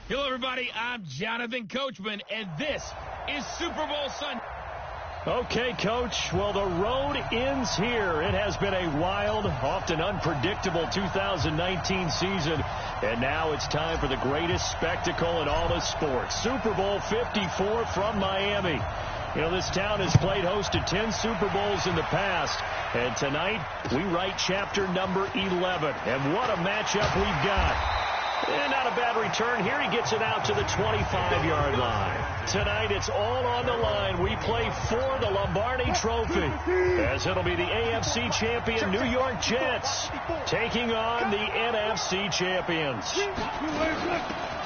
Hello, everybody. I'm Jonathan Coachman, and this is Super Bowl Sunday. Okay, Coach. Well, the road ends here. It has been a wild, often unpredictable 2019 season, and now it's time for the greatest spectacle in all of sports. Super Bowl 54 from Miami. You know, this town has played host to 10 Super Bowls in the past, and tonight we write chapter number 11. And what a matchup we've got. And not a bad return here. He gets it out to the 25-yard line. Tonight, it's all on the line. We play for the Lombardi Trophy, as it'll be the AFC champion New York Jets taking on the NFC champions.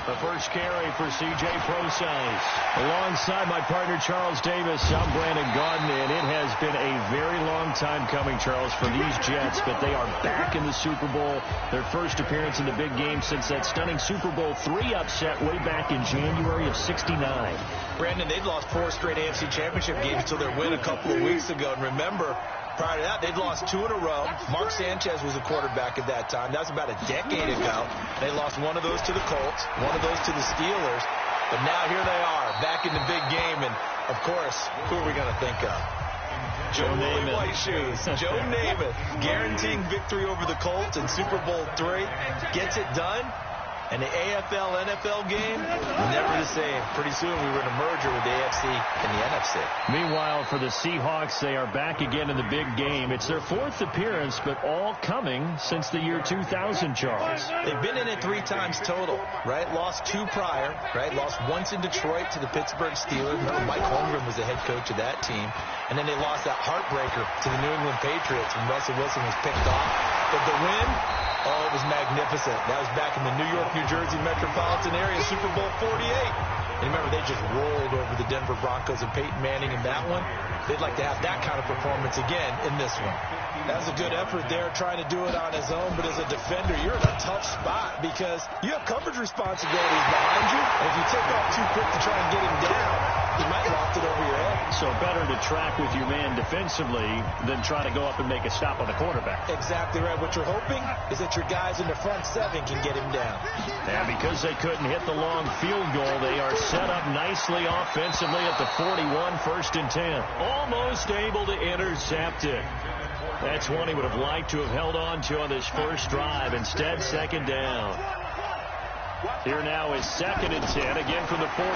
The first carry for C.J. Prosise. Alongside my partner, Charles Davis, I'm Brandon Gaudin, and it has been a very long time coming, Charles, for these Jets, but they are back in the Super Bowl. Their first appearance in the big game since that stunning Super Bowl III upset way back in January of '69. Brandon, they'd lost 4 straight AFC championship games until their win a couple of weeks ago. And remember, prior to that, they'd lost 2 in a row. Mark Sanchez was a quarterback at that time. That was about a decade ago. They lost one of those to the Colts, one of those to the Steelers. But now here they are, back in the big game. And, of course, who are we going to think of? Joe Namath. White shoes. Joe Namath guaranteeing victory over the Colts in Super Bowl III. Gets it done. And the AFL-NFL game, never the same. Pretty soon we were in a merger with the AFC and the NFC. Meanwhile, for the Seahawks, they are back again in the big game. It's their 4th appearance, but all coming since the year 2000, Charles. They've been in it 3 times total, right? Lost 2 prior, right? Lost once in Detroit to the Pittsburgh Steelers. Remember, Mike Holmgren was the head coach of that team. And then they lost that heartbreaker to the New England Patriots when Russell Wilson was picked off. But the win, oh, it was magnificent. That was back in the New York, New Jersey metropolitan area, Super Bowl 48. And remember, they just rolled over the Denver Broncos and Peyton Manning in that one. They'd like to have that kind of performance again in this one. That was a good effort there, trying to do it on his own. But as a defender, you're in a tough spot because you have coverage responsibilities behind you. And if you take off too quick to try and get him down, he might loft it over your head. So better to track with your man defensively than try to go up and make a stop on the quarterback. Exactly right. What you're hoping is that your guys in the front 7 can get him down. And because they couldn't hit the long field goal, they are set up nicely offensively at the 41, 1st and 10. Almost able to intercept it. That's one he would have liked to have held on to on this first drive. Instead, 2nd down. Here now is 2nd and 10, again from the 41.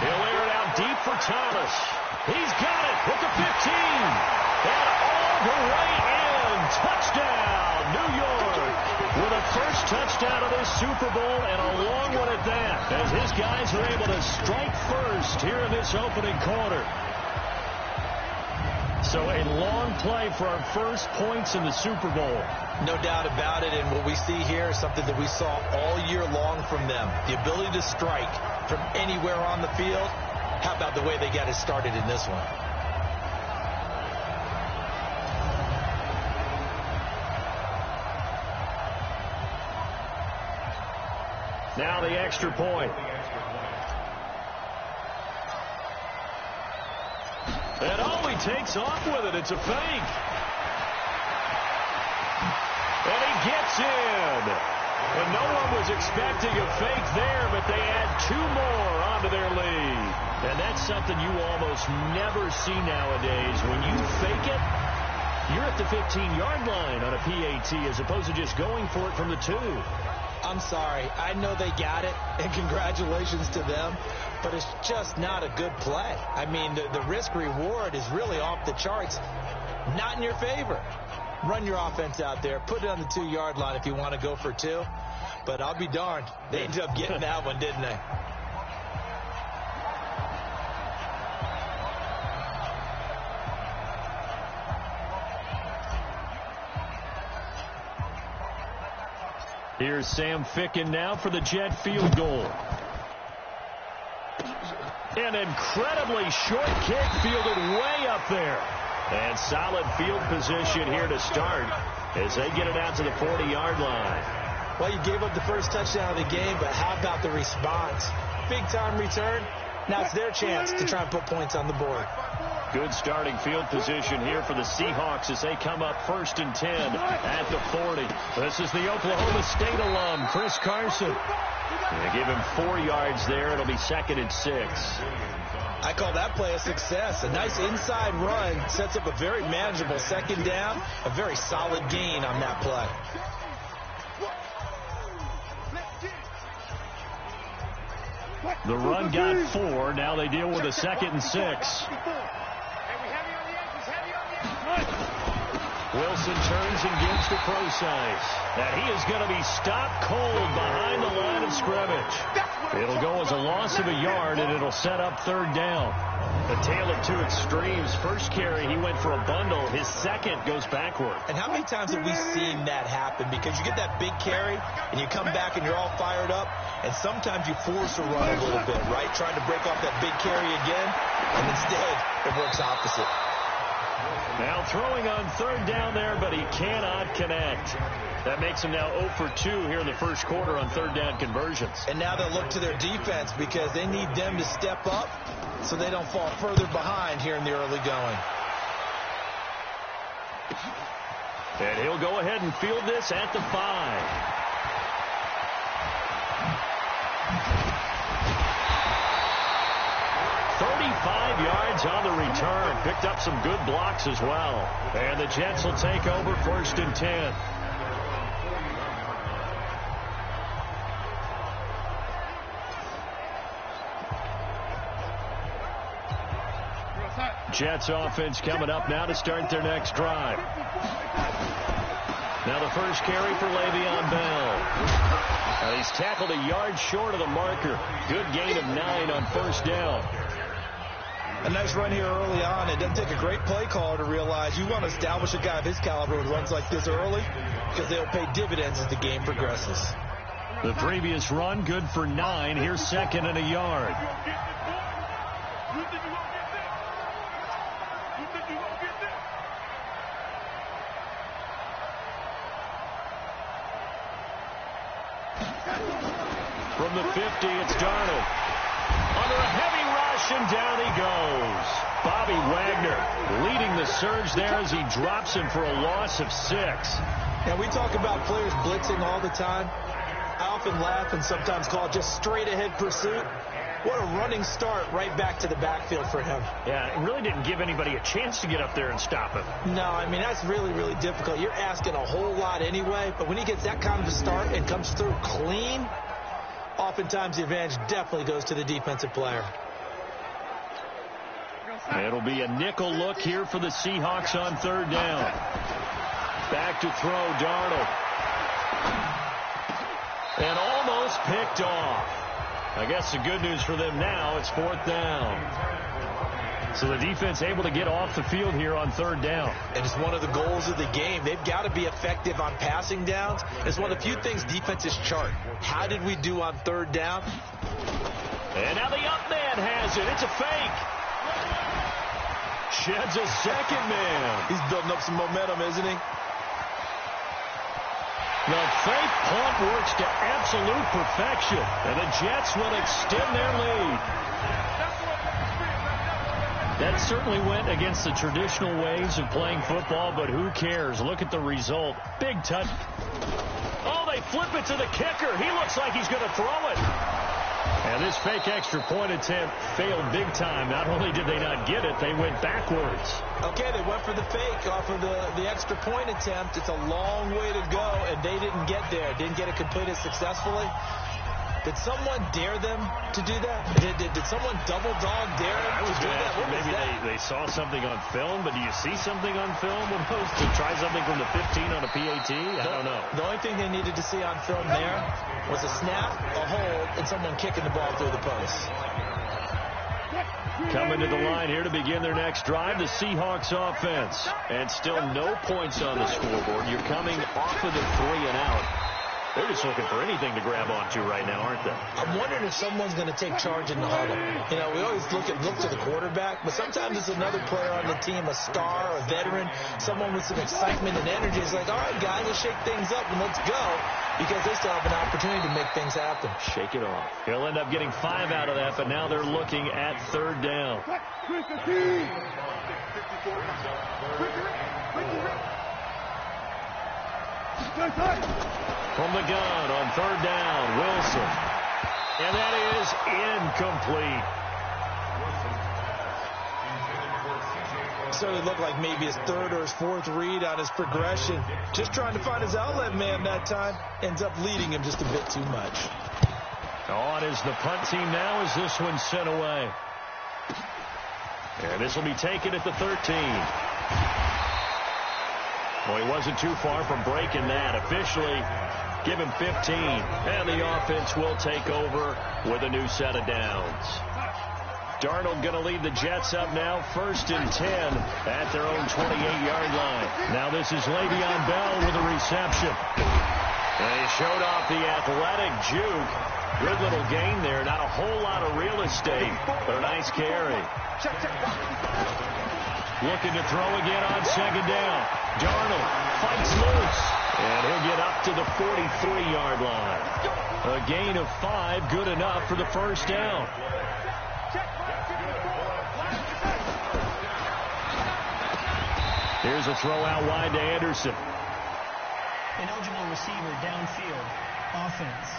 He'll air it out deep for Thomas. He's got it with the 15. And all the way in. Touchdown, New York. With a first touchdown of this Super Bowl and a long one at that. As his guys are able to strike first here in this opening quarter. So a long play for our first points in the Super Bowl. No doubt about it, and what we see here is something that we saw all year long from them. The ability to strike from anywhere on the field. How about the way they got it started in this one? Now the extra point. And oh, he takes off with it. It's a fake. And he gets in. And no one was expecting a fake there, but they add 2 more onto their lead. And that's something you almost never see nowadays. When you fake it, you're at the 15-yard line on a PAT as opposed to just going for it from the 2. I'm sorry. I know they got it, and congratulations to them, but it's just not a good play. I mean, the risk-reward is really off the charts, not in your favor. Run your offense out there. Put it on the 2-yard line if you want to go for 2. But I'll be darned. They ended up getting that one, didn't they? Here's Sam Ficken now for the Jet field goal. An incredibly short kick fielded way up there. And solid field position here to start as they get it out to the 40-yard line. Well, you gave up the first touchdown of the game, but how about the response? Big-time return. Now it's their chance to try and put points on the board. Good starting field position here for the Seahawks as they come up 1st and 10 at the 40. This is the Oklahoma State alum, Chris Carson. They give him 4 yards there. It'll be 2nd and 6. I call that play a success. A nice inside run sets up a very manageable 2nd down. A very solid gain on that play. The run got 4. Now they deal with a 2nd and 6. Wilson turns and gives the pro size. That he is going to be stopped cold behind the line of scrimmage. It'll go as a loss of a yard, and it'll set up 3rd down. A tale of two extremes. First carry, he went for a bundle. His second goes backward. And how many times have we seen that happen? Because you get that big carry, and you come back and you're all fired up, and sometimes you force a run a little bit, right? Trying to break off that big carry again, and instead it works opposite. Now throwing on 3rd down there, but he cannot connect. That makes him now 0 for 2 here in the first quarter on 3rd down conversions. And now they'll look to their defense because they need them to step up so they don't fall further behind here in the early going. And he'll go ahead and field this at the 5. 35 yards on the return. Picked up some good blocks as well. And the Jets will take over 1st and 10. Jets offense coming up now to start their next drive. Now the first carry for Le'Veon Bell. He's tackled a yard short of the marker. Good gain of 9 on 1st down. A nice run here early on. It doesn't take a great play caller to realize you want to establish a guy of his caliber who runs like this early because they'll pay dividends as the game progresses. The previous run good for 9. Here's 2nd and a yard. From the 50, it's Darnold. Under a heavy rush, and down he goes. Bobby Wagner leading the surge there as he drops him for a loss of 6. And we talk about players blitzing all the time. I often laugh and sometimes call it just straight ahead pursuit. What a running start right back to the backfield for him. Yeah, it really didn't give anybody a chance to get up there and stop him. No, I mean, that's really, really difficult. You're asking a whole lot anyway, but when he gets that kind of a start and comes through clean, oftentimes the advantage definitely goes to the defensive player. It'll be a nickel look here for the Seahawks on 3rd down. Back to throw, Darnold. And almost picked off. I guess the good news for them now, it's 4th down. So the defense able to get off the field here on 3rd down. And it's one of the goals of the game. They've got to be effective on passing downs. It's one of the few things defenses chart. How did we do on 3rd down? And now the up man has it. It's a fake. Sheds a 2nd man. He's building up some momentum, isn't he? The fake punt works to absolute perfection, and the Jets will extend their lead. That certainly went against the traditional ways of playing football, but who cares? Look at the result. Big touch. Oh, they flip it to the kicker. He looks like he's going to throw it. And this fake extra point attempt failed big time. Not only did they not get it, they went backwards. Okay, they went for the fake off of the extra point attempt. It's a long way to go, and they didn't get there. Didn't get it completed successfully. Did someone dare them to do that? Did someone double dog dare them to do that? Maybe they saw something on film, but do you see something on film to try something from the 15 on a PAT? I don't know. The only thing they needed to see on film there was a snap, a hold, and someone kicking the ball through the post. Coming to the line here to begin their next drive, the Seahawks offense. And still no points on the scoreboard. You're coming off of the 3 and out. They're just looking for anything to grab onto right now, aren't they? I'm wondering if someone's going to take charge in the huddle. You know, we always look to the quarterback, but sometimes it's another player on the team, a star, a veteran, someone with some excitement and energy. It's like, all right, guys, let's shake things up and let's go, because they still have an opportunity to make things happen. Shake it off. He'll end up getting 5 out of that, but now they're looking at 3rd down. From the gun on 3rd down, Wilson. And that is incomplete. Certainly looked like maybe his 3rd or his 4th read on his progression. Just trying to find his outlet man that time. Ends up leading him just a bit too much. On is the punt team now as this one's sent away. And this will be taken at the 13. Well, he wasn't too far from breaking that. Officially, give him 15. And the offense will take over with a new set of downs. Darnold going to lead the Jets up now, 1st and 10 at their own 28-yard line. Now this is Le'Veon Bell with a reception. And he showed off the athletic juke. Good little gain there. Not a whole lot of real estate, but a nice carry. Looking to throw again on 2nd down. Darnold fights loose, and he'll get up to the 43-yard line. A gain of 5, good enough for the 1st down. Here's a throw out wide to Anderson. An eligible receiver downfield. Offense.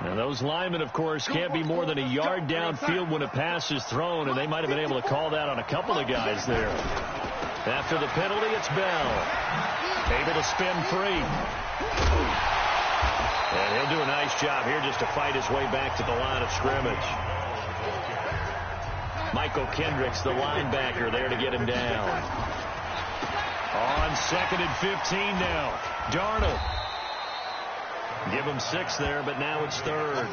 Now those linemen, of course, can't be more than a yard downfield when a pass is thrown, and they might have been able to call that on a couple of guys there. After the penalty, it's Bell. Able to spin free. And he'll do a nice job here just to fight his way back to the line of scrimmage. Michael Kendricks, the linebacker, there to get him down. On 2nd and 15 now. Darnold. Give him 6 there, but now it's 3rd.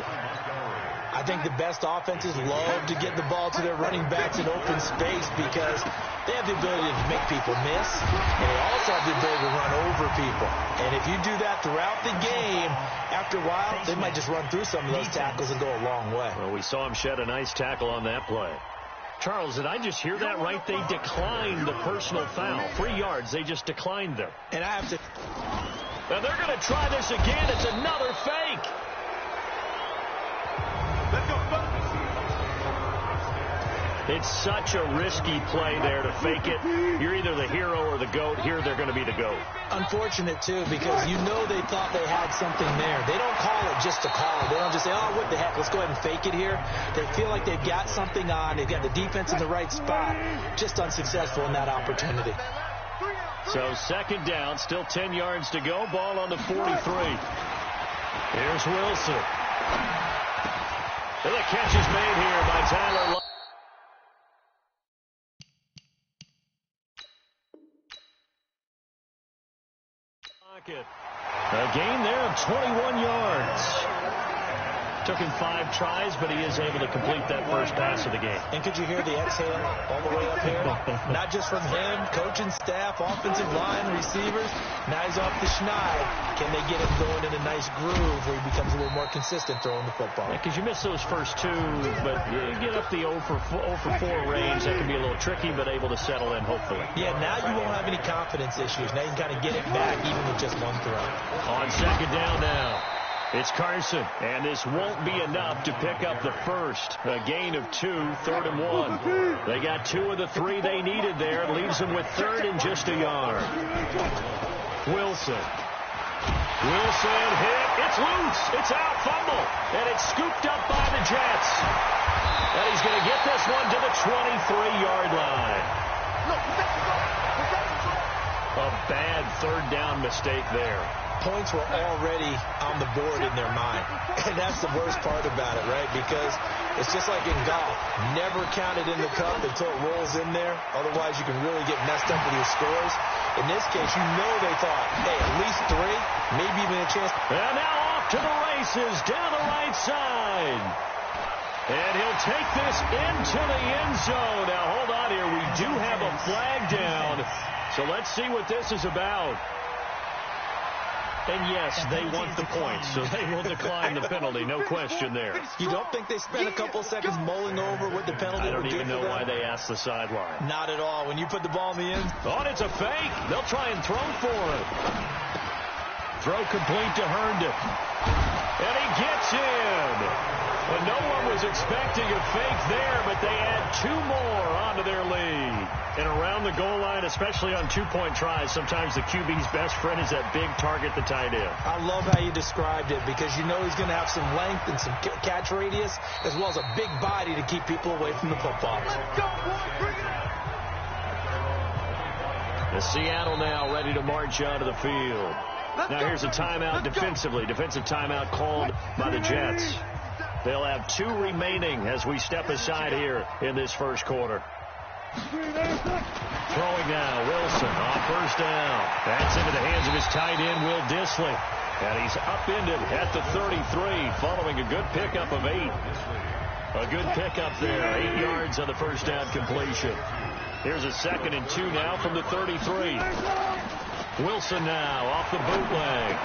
I think the best offenses love to get the ball to their running backs in open space because they have the ability to make people miss, and they also have the ability to run over people. And if you do that throughout the game, after a while, they might just run through some of those tackles and go a long way. Well, we saw him shed a nice tackle on that play. Charles, did I just hear that right? They declined the personal foul. 3 yards, they just declined them. And I have to... Now they're going to try this again. It's another fake. Let's go. It's such a risky play there to fake it. You're either the hero or the GOAT. Here they're going to be the GOAT. Unfortunate, too, because you know they thought they had something there. They don't call it just to call it. They don't just say, oh, what the heck, let's go ahead and fake it here. They feel like they've got something on. They've got the defense in the right spot. Just unsuccessful in that opportunity. So 2nd down, still 10 yards to go. Ball on the 43. Here's Wilson. And the catch is made here by Tyler Lockett. A gain there of 21 yards. Took him 5 tries, but he is able to complete that first pass of the game. And could you hear the exhale all the way up here? Not just from him, coaching staff, offensive line, receivers. Now he's off the schneid. Can they get him going in a nice groove where he becomes a little more consistent throwing the football? Because you miss those first 2, but you get up the 0 for 4 range. That can be a little tricky, but able to settle in, hopefully. Yeah, now you won't have any confidence issues. Now you can kind of get it back even with just 1 throw. On 2nd down now. It's Carson, and this won't be enough to pick up the first. A gain of 2, 3rd and 1. They got 2 of the 3 they needed there. It leaves them with 3rd and just a yard. Wilson hit. It's loose. It's out. Fumble. And it's scooped up by the Jets. And he's going to get this one to the 23-yard line. A bad 3rd down mistake there. Points were already on the board in their mind. And that's the worst part about it, right? Because it's just like in golf. Never count it in the cup until it rolls in there. Otherwise, you can really get messed up with your scores. In this case, you know they thought, hey, at least 3, maybe even a chance. And now off to the races down the right side. And he'll take this into the end zone. Now, hold on here. We do have a flag down. So let's see what this is about. And yes, they want the points, so they will decline the penalty. No question there. You don't think they spent a couple seconds mulling over what the penalty would do? I don't even know why they asked the sideline. Not at all. When you put the ball in the end. Oh, it's a fake. They'll try and throw for it. Throw complete to Herndon. And he gets in. And no one was expecting a fake there, but they add 2 more onto their lead. And around the goal line, especially on 2-point tries, sometimes the QB's best friend is that big target, the tight end. I love how you described it because you know he's going to have some length and some catch radius as well as a big body to keep people away from the football. Let's go, boy. Bring it out. The Seattle now ready to march onto the field. Now here's a timeout defensively. Defensive timeout called by the Jets. They'll have 2 remaining as we step aside here in this first quarter. Throwing now, Wilson on first down. That's into the hands of his tight end, Will Dissly. And he's upended at the 33 following a good pickup of 8. A good pickup there, 8 yards on the first down completion. Here's a 2nd and 2 now from the 33. Wilson now off the bootleg.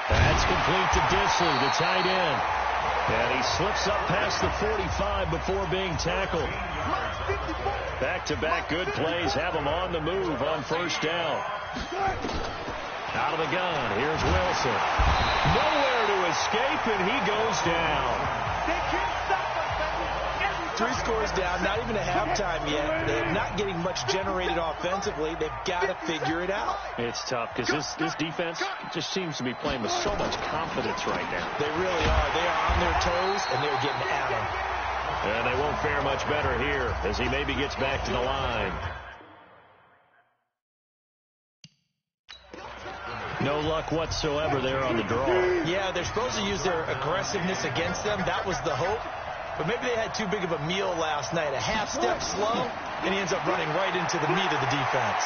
That's complete to Dissly, the tight end. And he slips up past the 45 before being tackled. Back-to-back good plays have him on the move on first down. Out of the gun, here's Wilson. Nowhere to escape, and he goes down. They can't stop us, baby. 3 scores down, not even a halftime yet. They're not getting much generated offensively. They've got to figure it out. It's tough because this defense just seems to be playing with so much confidence right now. They really are. They are on their toes, and they're getting at them. And they won't fare much better here as he maybe gets back to the line. No luck whatsoever there on the draw. Yeah, they're supposed to use their aggressiveness against them. That was the hope. But maybe they had too big of a meal last night. A half step slow, and he ends up running right into the meat of the defense.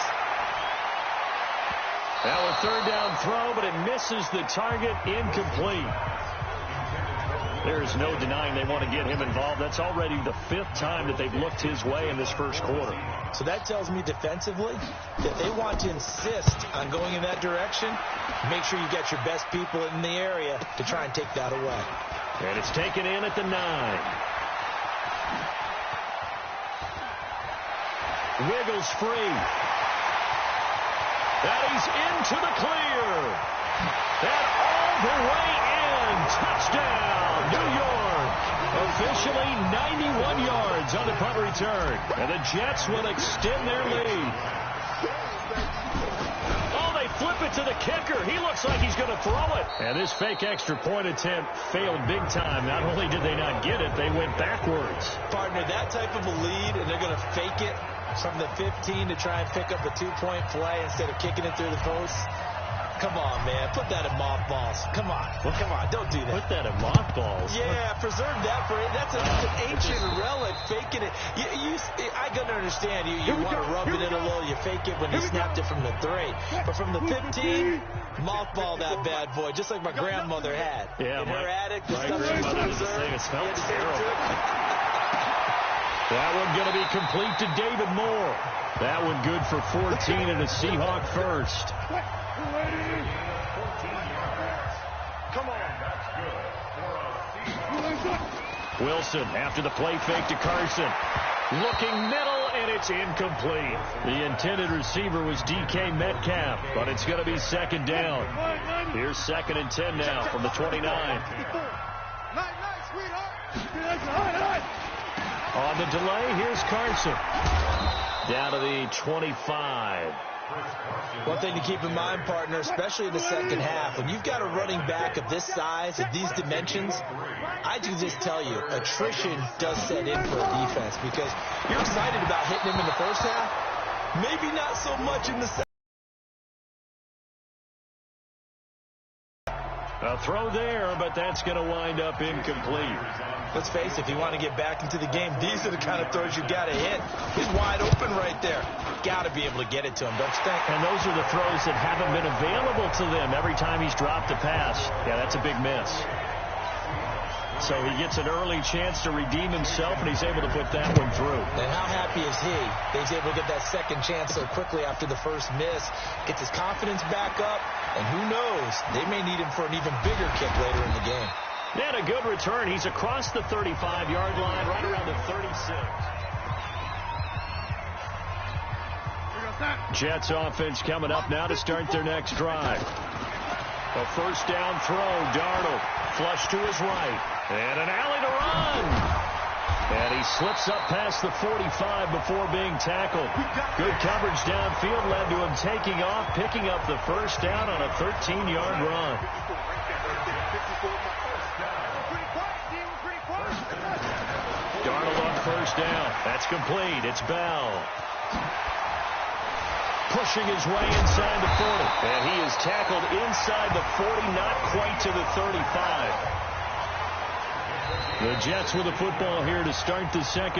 Now a 3rd down throw, but it misses the target, incomplete. There's no denying they want to get him involved. That's already the 5th time that they've looked his way in this first quarter. So that tells me defensively that they want to insist on going in that direction. Make sure you get your best people in the area to try and take that away. And it's taken in at the 9. Wiggles free. And he's into the clear. And all the way in. Touchdown, New York. Officially 91 yards on the punt return. And the Jets will extend their lead. Oh, they flip it to the kicker. He looks like he's going to throw it. And this fake extra point attempt failed big time. Not only did they not get it, they went backwards. Partner, that type of a lead, and they're going to fake it from the 15 to try and pick up a 2-point play instead of kicking it through the post. Come on, man. Put that in mothballs. Come on. Well, come on. Don't do that. Put that in mothballs? Yeah, preserve that for it. That's an ancient relic. Faking it. I got to understand. You want to rub it in a little. You fake it when you snapped it from the 3. But from the 15, mothball that bad boy, just like my grandmother had. Yeah, in her attic, the my stuff she grandmother did the same. It smells terrible. That one going to be complete to David Moore. That one good for 14 and a Seahawk first. Come on. Wilson after the play fake to Carson. Looking middle, and it's incomplete. The intended receiver was DK Metcalf, but it's going to be 2nd down. Here's 2nd and 10 now from the 29. On the delay, here's Carson. Down to the 25. One thing to keep in mind, partner, especially in the second half, when you've got a running back of this size, of these dimensions, I can just tell you, attrition does set in for a defense because you're excited about hitting him in the first half, maybe not so much in the second. A throw there, but that's going to wind up incomplete. Let's face it, if you want to get back into the game, these are the kind of throws you got to hit. He's wide open right there. Got to be able to get it to him, don't you think? And those are the throws that haven't been available to them every time he's dropped a pass. Yeah, that's a big miss. So he gets an early chance to redeem himself, and he's able to put that one through. And how happy is he that he's able to get that second chance so quickly after the first miss, gets his confidence back up, and who knows, they may need him for an even bigger kick later in the game. And a good return. He's across the 35-yard line, right around the 36. Jets offense coming up now to start their next drive. A first down throw. Darnold flush to his right. And an alley to run. And he slips up past the 45 before being tackled. Good coverage downfield led to him taking off, picking up the first down on a 13-yard run. Darnold on first down. That's complete. It's Bell. Pushing his way inside the 40. And he is tackled inside the 40, not quite to the 35. The Jets with the football here to start the second.